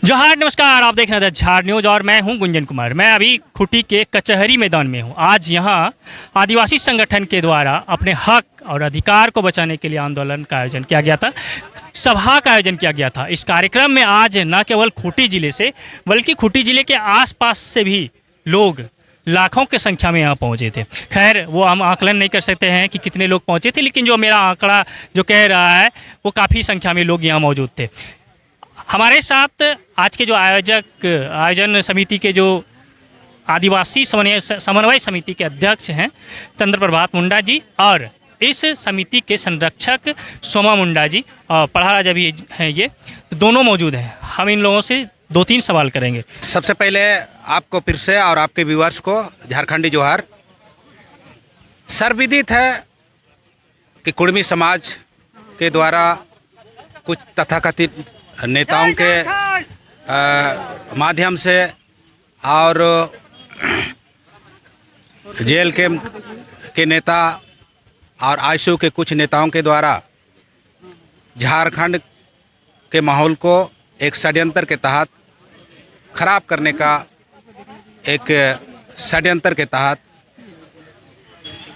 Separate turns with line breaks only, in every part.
जोहार, नमस्कार। आप देख रहे हैं द झाड़ न्यूज़ और मैं हूं गुंजन कुमार। मैं अभी खूंटी के कचहरी मैदान में हूं। आज यहां आदिवासी संगठन के द्वारा अपने हक और अधिकार को बचाने के लिए आंदोलन का आयोजन किया गया था, सभा का आयोजन किया गया था। इस कार्यक्रम में आज न केवल खूंटी ज़िले से बल्कि खूंटी ज़िले के आसपास से भी लोग लाखों की संख्या में यहाँ पहुँचे थे। खैर, वो हम आकलन नहीं कर सकते हैं कि कितने लोग पहुँचे थे, लेकिन जो मेरा आंकड़ा जो कह रहा है वो काफ़ी संख्या में लोग यहाँ मौजूद थे। हमारे साथ आज के जो आयोजन समिति के जो आदिवासी समन्वय समिति के अध्यक्ष हैं चंद्र प्रभात मुंडा जी, और इस समिति के संरक्षक सोमा मुंडा जी और पढ़ा राजा भी हैं। ये दोनों मौजूद हैं। हम इन लोगों से 2-3 सवाल करेंगे।
सबसे पहले आपको फिर से और आपके व्यूअर्स को झारखंडी जोहार। सर्वविदित है कि कुर्मी समाज के द्वारा कुछ तथाकथित नेताओं के माध्यम से और जेल के नेता और आईसीयू के कुछ नेताओं के द्वारा झारखंड के माहौल को एक षड्यंत्र के तहत खराब करने का एक षड्यंत्र के तहत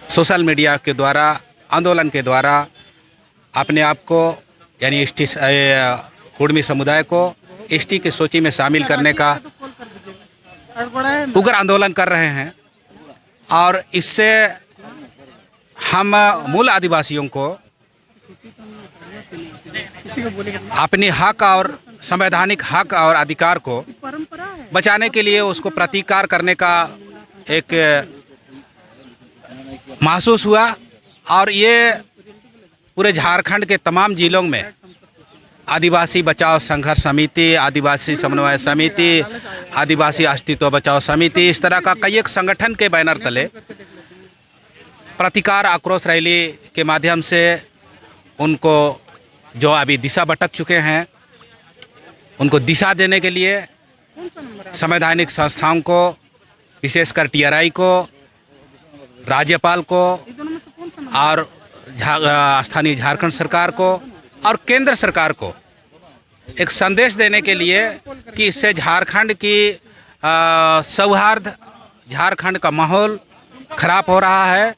सोशल मीडिया के द्वारा, आंदोलन के द्वारा अपने आप को यानी कुर्मी समुदाय को एसटी की सूची में शामिल करने का उग्र आंदोलन कर रहे हैं। और इससे हम मूल आदिवासियों को अपनी हक और संवैधानिक हक और अधिकार को बचाने के लिए उसको प्रतिकार करने का एक महसूस हुआ। और ये पूरे झारखंड के तमाम जिलों में आदिवासी बचाओ संघर्ष समिति, आदिवासी समन्वय समिति, आदिवासी अस्तित्व बचाओ समिति, इस तरह का कई एक संगठन के बैनर तले प्रतिकार आक्रोश रैली के माध्यम से उनको जो अभी दिशा भटक चुके हैं उनको दिशा देने के लिए संवैधानिक संस्थाओं को, विशेषकर टीआरआई को, राज्यपाल को और स्थानीय झारखंड सरकार को और केंद्र सरकार को एक संदेश देने के लिए कि इससे झारखंड की सौहार्द, झारखंड का माहौल खराब हो रहा है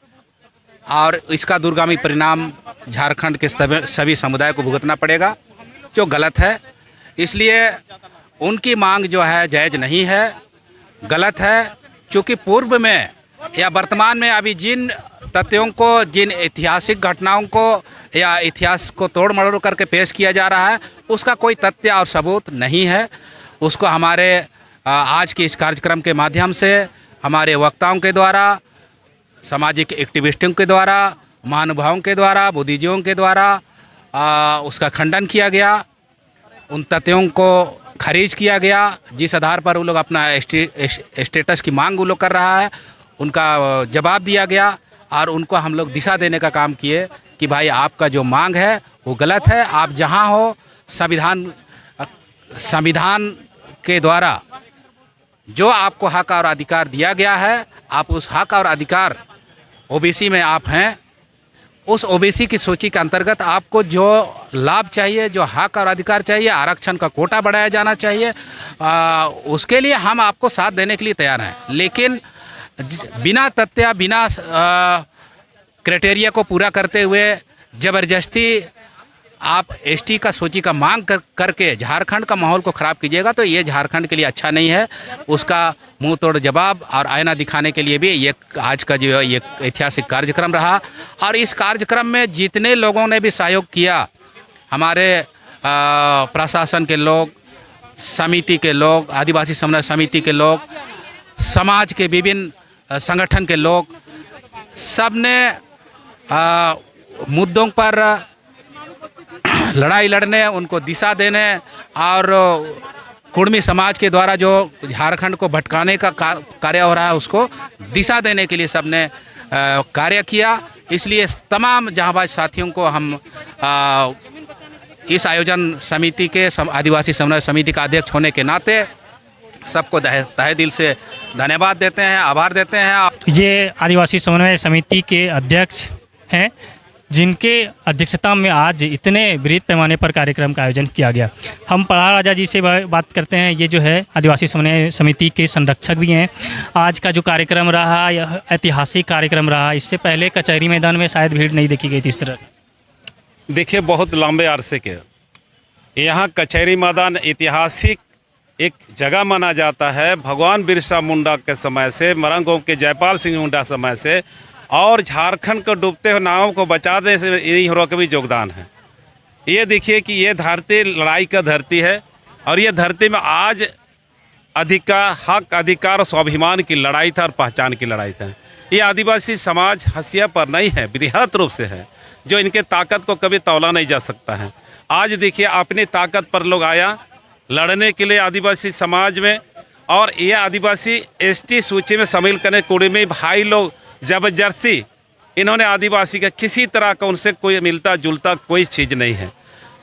और इसका दूरगामी परिणाम झारखंड के सभी समुदाय को भुगतना पड़ेगा, जो गलत है। इसलिए उनकी मांग जो है जायज़ नहीं है, गलत है। क्योंकि पूर्व में या वर्तमान में अभी जिन तथ्यों को, जिन ऐतिहासिक घटनाओं को या इतिहास को तोड़ मरोड़ करके पेश किया जा रहा है, उसका कोई तथ्य और सबूत नहीं है। उसको हमारे आज के इस कार्यक्रम के माध्यम से हमारे वक्ताओं के द्वारा, सामाजिक एक्टिविस्टों के द्वारा, महानुभावों के द्वारा, बुद्धिजीवियों के द्वारा उसका खंडन किया गया, उन तथ्यों को खारिज किया गया जिस आधार पर वो लोग अपना स्टेटस की मांग वो लोग कर रहा है, उनका जवाब दिया गया। और उनको हम लोग दिशा देने का काम किए कि भाई आपका जो मांग है वो गलत है। आप जहां हो, संविधान के द्वारा जो आपको हक और अधिकार दिया गया है, आप उस हक और अधिकार, ओबीसी में आप हैं, उस ओबीसी की सूची के अंतर्गत आपको जो लाभ चाहिए, जो हक और अधिकार चाहिए, आरक्षण का कोटा बढ़ाया जाना चाहिए, उसके लिए हम आपको साथ देने के लिए तैयार हैं। लेकिन बिना तथ्य, बिना क्राइटेरिया को पूरा करते हुए ज़बरदस्ती आप एसटी का सूची का मांग करके झारखंड का माहौल को ख़राब कीजिएगा तो ये झारखंड के लिए अच्छा नहीं है। उसका मुंह तोड़ जवाब और आईना दिखाने के लिए भी ये आज का जो ये ऐतिहासिक कार्यक्रम रहा। और इस कार्यक्रम में जितने लोगों ने भी सहयोग किया, हमारे प्रशासन के लोग, समिति के लोग, आदिवासी समन्वय समिति के लोग, समाज के विभिन्न संगठन के लोग, सब ने मुद्दों पर लड़ाई लड़ने, उनको दिशा देने और कुर्मी समाज के द्वारा जो झारखंड को भटकाने का कार्य हो रहा है उसको दिशा देने के लिए सब ने कार्य किया। इसलिए तमाम जहांबाज साथियों को हम इस आयोजन समिति के आदिवासी समन्वय समिति का अध्यक्ष होने के नाते सबको तहे दिल से धन्यवाद देते हैं, आभार देते हैं।
ये आदिवासी समन्वय समिति के अध्यक्ष हैं जिनके अध्यक्षता में आज इतने बृहद पैमाने पर कार्यक्रम का आयोजन किया गया। हम पढ़ा राजा जी से बात करते हैं। ये जो है आदिवासी समन्वय समिति के संरक्षक भी हैं। आज का जो कार्यक्रम रहा यह ऐतिहासिक कार्यक्रम रहा। इससे पहले कचहरी मैदान में शायद भीड़ नहीं देखी गई थी इस तरह।
देखिए, बहुत लंबे अरसे के यहाँ कचहरी मैदान ऐतिहासिक एक जगह माना जाता है। भगवान बिरसा मुंडा के समय से, मरंगों के जयपाल सिंह मुंडा समय से, और झारखंड को डूबते हुए नावों को बचाने से इन्हीं हीरो का भी योगदान है। ये देखिए कि ये धरती लड़ाई का धरती है और ये धरती में आज हक अधिकार और स्वाभिमान की लड़ाई था और पहचान की लड़ाई था। ये आदिवासी समाज हंसिया पर नहीं है, बृहद रूप से है, जो इनके ताकत को कभी तौला नहीं जा सकता है। आज देखिए अपनी ताकत पर लोग आया लड़ने के लिए आदिवासी समाज में, और ये आदिवासी एसटी सूची में शामिल करने कुड़ी में भाई लोग जबरदस्ती इन्होंने आदिवासी का किसी तरह का उनसे कोई मिलता जुलता कोई चीज़ नहीं है,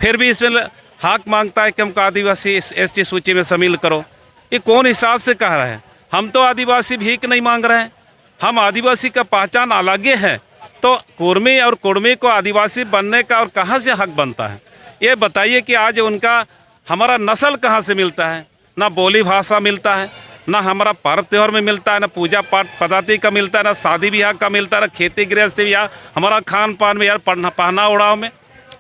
फिर भी इसमें हक मांगता है कि हमको आदिवासी एसटी सूची में शामिल करो। ये कौन हिसाब से कह रहा है? हम तो आदिवासी भीख नहीं मांग रहे हैं, हम आदिवासी का पहचान अलग है। तो कुर्मी और कुर्मी को आदिवासी बनने का और कहाँ से हक बनता है? ये बताइए कि आज उनका हमारा नस्ल कहाँ से मिलता है? ना बोली भाषा मिलता है, ना हमारा पर्व त्यौहार में मिलता है, ना पूजा पाठ पद्धति का मिलता है, ना शादी ब्याह का मिलता है, ना खेती गृहस्थी या हमारा खान पान में यार पहना ओढ़ाव में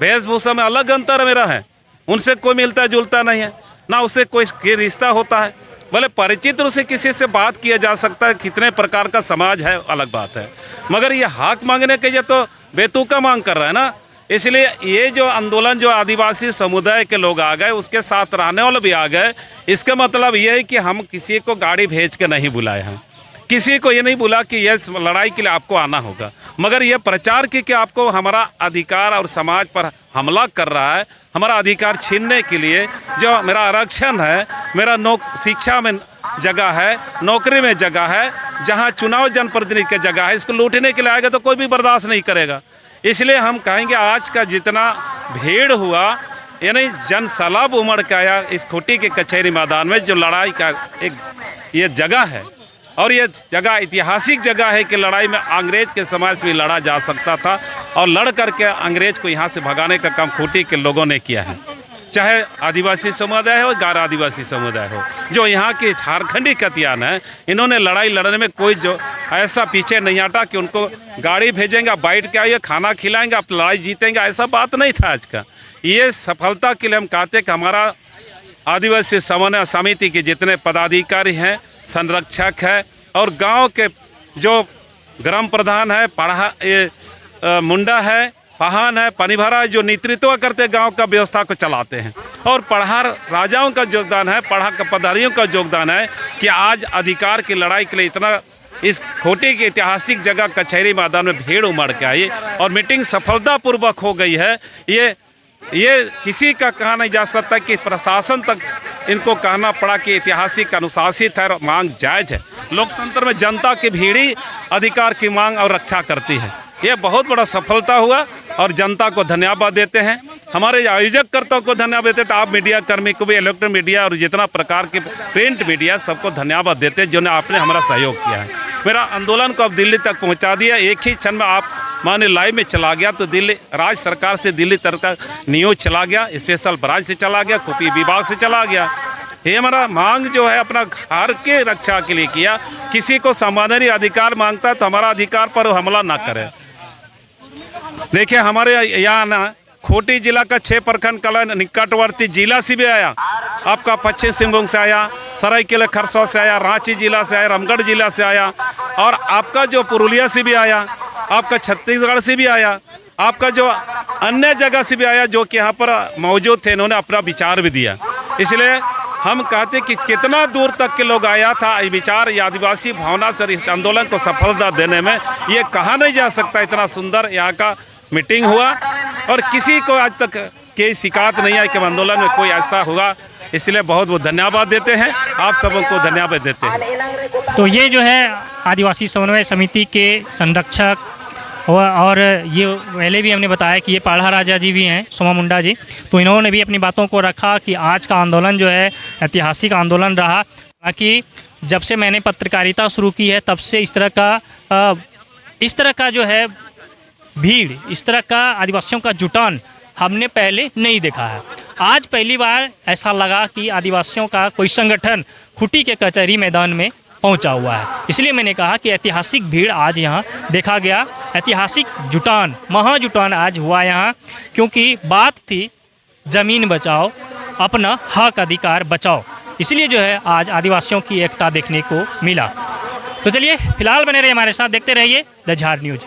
वेशभूषा में अलग अंतर मेरा है। उनसे कोई मिलता जुलता नहीं है, ना उससे कोई रिश्ता होता है। भले परिचित रूप से किसी से बात किया जा सकता है, कितने प्रकार का समाज है अलग बात है, मगर ये हक मांगने के लिए तो बेतुका मांग कर रहा है ना। इसलिए ये जो आंदोलन जो आदिवासी समुदाय के लोग आ गए, उसके साथ रहने वाले भी आ गए। इसका मतलब ये है कि हम किसी को गाड़ी भेज के नहीं बुलाए हैं, किसी को ये नहीं बोला कि ये लड़ाई के लिए आपको आना होगा, मगर ये प्रचार की कि आपको हमारा अधिकार और समाज पर हमला कर रहा है, हमारा अधिकार छीनने के लिए। जो मेरा आरक्षण है, मेरा शिक्षा में जगह है, नौकरी में जगह है, जहाँ चुनाव जनप्रतिनिधि की जगह है, इसको लूटने के लिए आएगा तो कोई भी बर्दाश्त नहीं करेगा। इसलिए हम कहेंगे आज का जितना भीड़ हुआ, यानी जन सैलाब उमड़ के आया इस खूंटी के कचहरी मैदान में, जो लड़ाई का एक ये जगह है, और ये जगह ऐतिहासिक जगह है कि लड़ाई में अंग्रेज के समय से भी लड़ा जा सकता था, और लड़ करके अंग्रेज को यहाँ से भगाने का काम खूंटी के लोगों ने किया है। चाहे आदिवासी समुदाय हो, गैर आदिवासी समुदाय हो, जो यहाँ के झारखंडी कतियान है, इन्होंने लड़ाई लड़ने में कोई जो ऐसा पीछे नहीं हटा कि उनको गाड़ी भेजेंगे, आप बैठ के आइए, खाना खिलाएंगे, आप लड़ाई जीतेंगे, ऐसा बात नहीं था आज का। ये सफलता के लिए हम कहते कि हमारा आदिवासी समन्वय समिति के जितने पदाधिकारी हैं, संरक्षक है, और गांव के जो ग्राम प्रधान है, मुंडा है, पहान है, पनिभरा है, जो नेतृत्व करते गांव का व्यवस्था को चलाते हैं, और पढ़ार राजाओं का योगदान है, पढ़ा का पदाधिकारियों का योगदान है कि आज अधिकार की लड़ाई के लिए इतना इस खूंटी की ऐतिहासिक जगह कचहरी मैदान में भीड़ उमड़ के आई और मीटिंग सफलतापूर्वक हो गई है। ये किसी का कहा नहीं जा सकता कि प्रशासन तक इनको कहना पड़ा कि ऐतिहासिक अनुशासित है और मांग जायज़ है। लोकतंत्र में जनता की भीड़ ही अधिकार की मांग और रक्षा करती है। ये बहुत बड़ा सफलता हुआ और जनता को धन्यवाद देते हैं, हमारे आयोजककर्ताओं को धन्यवाद देते हैं, तो आप मीडिया कर्मी को भी, इलेक्ट्रॉनिक मीडिया और जितना प्रकार के प्रिंट मीडिया सबको धन्यवाद देते हैं जिन्होंने आपने हमारा सहयोग किया है। मेरा आंदोलन को अब दिल्ली तक पहुंचा दिया। एक ही क्षण में आप माने लाइव में चला गया तो दिल्ली राज्य सरकार से दिल्ली तक न्यूज़ चला गया, स्पेशल ब्रांच से चला गया, कॉपी विभाग से चला गया। ये हमारा मांग जो है अपना घर के रक्षा के लिए किया। किसी को संवैधानिक अधिकार मांगता है तो हमारा अधिकार पर हमला ना करे। देखिए हमारे यहाँ ना खूंटी जिला का 6 प्रखंड कला निकटवर्ती जिला से भी आया, आपका पश्चिम सिंहभूम से आया, सरायकेला खरसौं से आया, रांची जिला से आया, रामगढ़ जिला से आया, और आपका जो पुरुलिया से भी आया, आपका छत्तीसगढ़ से भी आया, आपका जो अन्य जगह से भी आया जो कि यहाँ पर मौजूद थे, इन्होंने अपना विचार भी दिया। इसलिए हम कहते कि कितना दूर तक के लोग आया था ये विचार, ये आदिवासी भावना से इस आंदोलन को सफलता देने में ये कहा नहीं जा सकता। इतना सुंदर यहाँ का मीटिंग हुआ और किसी को आज तक कोई शिकायत नहीं आई कि आंदोलन में कोई ऐसा हुआ। इसलिए बहुत बहुत धन्यवाद देते हैं, आप सबों को धन्यवाद देते हैं।
तो ये जो है आदिवासी समन्वय समिति के संरक्षक और ये पहले भी हमने बताया कि ये पाढ़ा राजा जी भी हैं, सोमा मुंडा जी, तो इन्होंने भी अपनी बातों को रखा कि आज का आंदोलन जो है ऐतिहासिक आंदोलन रहा। कि जब से मैंने पत्रकारिता शुरू की है तब से इस तरह का जो है भीड़, इस तरह का आदिवासियों का जुटान हमने पहले नहीं देखा है। आज पहली बार ऐसा लगा कि आदिवासियों का कोई संगठन खूंटी के कचहरी मैदान में पहुंचा हुआ है। इसलिए मैंने कहा कि ऐतिहासिक भीड़ आज यहाँ देखा गया, ऐतिहासिक जुटान, महाजुटान आज हुआ यहाँ, क्योंकि बात थी ज़मीन बचाओ, अपना हक अधिकार बचाओ। इसलिए जो है आज आदिवासियों की एकता देखने को मिला। तो चलिए फिलहाल बने रहिए हमारे साथ, देखते रहिए द झार न्यूज़।